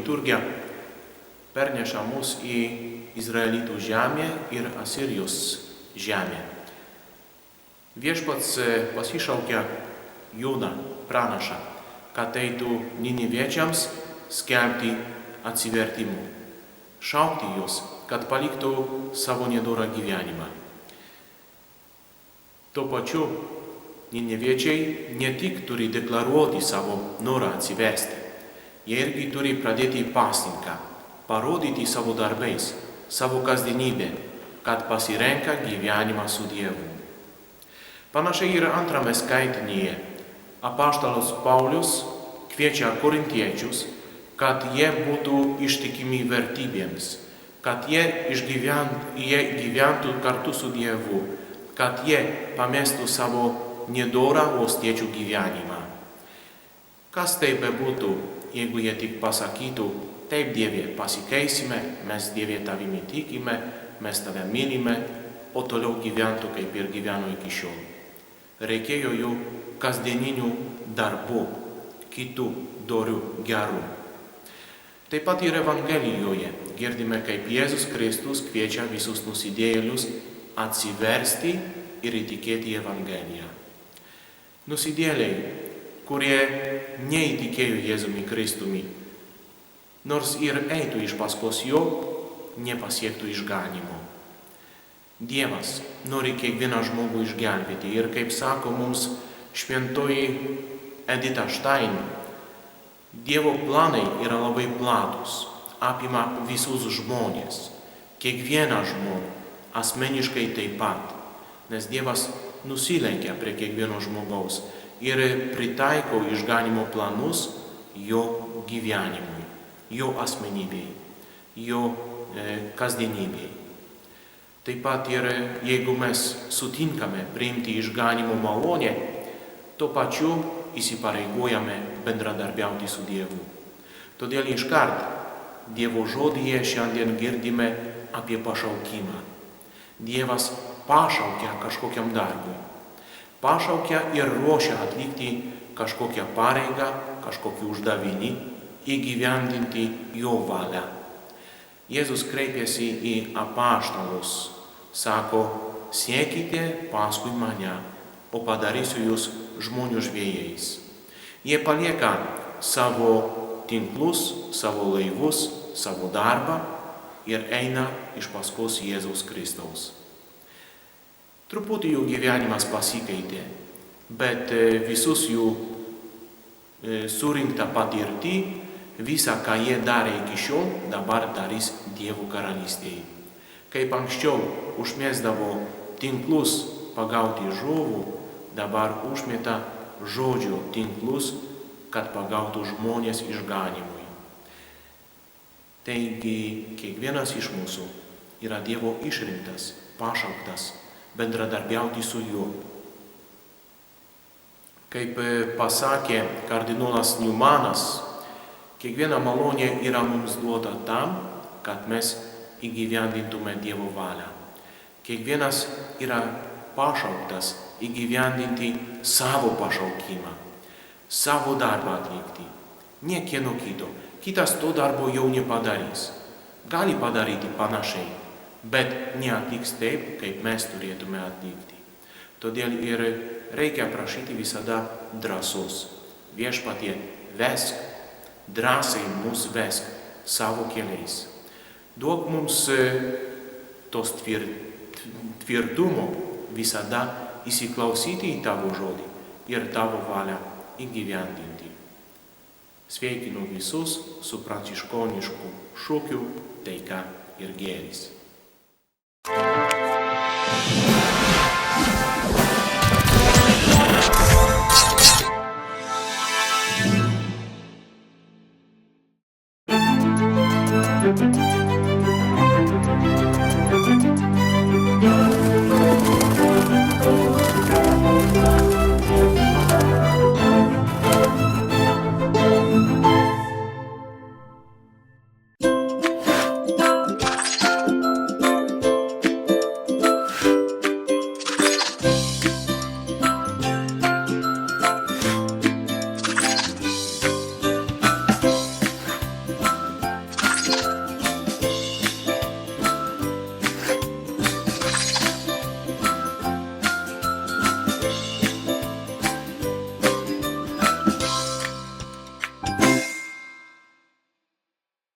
liturgija perneša mus į Izraelitų žemę ir Asirijos žemę. Viešpats pasišaukia Joną pranašą, kad eitų Niniviečiams skelbti atsivertimų, šaukti juos, kad paliktų savo nedorą gyvenimą. Tuo pačiu Niniviečiai ne tik turi deklaruoti savo norą atsiversti, jie irgi turi pradėti pasninką, parodyti savo darbais, savo kasdienybę, kad pasirenka gyvenimą su Dievu. Panašiai ir antrame skaitinyje apaštalas Paulius kviečia korintiečius, kad jie būtų ištikimi vertybėms, kad jie gyventų kartu su Dievu, kad jie pamestų savo nedorą uostiečių gyvenimą. Kas tai bebūtų, jeigu jie tik pasakytų, taip Dieve, pasikeisime, mes Dieve tavimi tikime, mes tave mylime, o toliau gyventų kaip ir gyveno iki šiol. Reikėjo jų kasdieninių darbų, kitų dorių gerų. Taip pat ir Evangelijoje girdime, kaip Jėzus Kristus kviečia visus nusidėjėlius atsiversti ir įtikėti Evangeliją. Nusidėliai, kurie neįtikėjo Jėzumi Kristumi, nors ir eitų iš paskos jo, nepasiektų išganimo. Dievas nori kiekvieną žmogų išgelbėti ir, kaip sako mums šventoji Edita Stein, Dievo planai yra labai platus, apima visus žmonės, kiekvieną žmogų, asmeniškai taip pat, nes Dievas nusilenkia prie kiekvieno žmogaus ir pritaiko išganimo planus jo gyvenimui, jo asmenybei, jo kasdienybei. Taip pat ir jeigu mes sutinkame priimti išganimo malonę, tuo pačiu įsipareigojame bendradarbiauti su Dievu. Todėl iškart Dievo žodyje šiandien girdime apie pašaukimą. Dievas pašaukia kažkokiam darbui. Pašaukia ir ruošia atlikti kažkokią pareigą, kažkokį uždavinį, įgyvendinti jo valią. Jėzus kreipėsi į apaštalus, sako, sekite paskui mane, o padarysiu jūs žmonių žvejais. Jie palieka savo tinklus, savo laivus, savo darbą ir eina iš paskos Jėzaus Kristaus. Truputį jų gyvenimas pasikeitė, bet visus jų surinktą patirtį, visą, ką jie darė iki šiol, dabar darys Dievo karalystėje. Kaip anksčiau užmesdavo tinklus pagauti žuvų, dabar užmeta žodžio tinklus, kad pagautų žmonės išganimui. Taigi, kiekvienas iš mūsų yra Dievo išrinktas, pašauktas bendradarbiauti su juo. Kaip pasakė kardinolas Newmanas, kiekviena malonė yra mums duota tam, kad mes įgyvendintume Dievo valią. Kiekvienas yra pašauktas įgyvendinti savo pašaukimą, savo darbą atlikti, ne kieno kito. Kitas to darbo jau nepadarys. Gali padaryti panašiai, bet neatliks taip, kaip mes turėtume atlikti. Todėl ir reikia prašyti visada drąsos. Viešpatie, vesk, drąsiai mus vesk savo keliais. Duok mums tos tvirtumo visada įsiklausyti į tavo žodį ir tavo valią įgyvendinti. Sveikinu visus su pranciškonišku šūkiu taika ir gėris.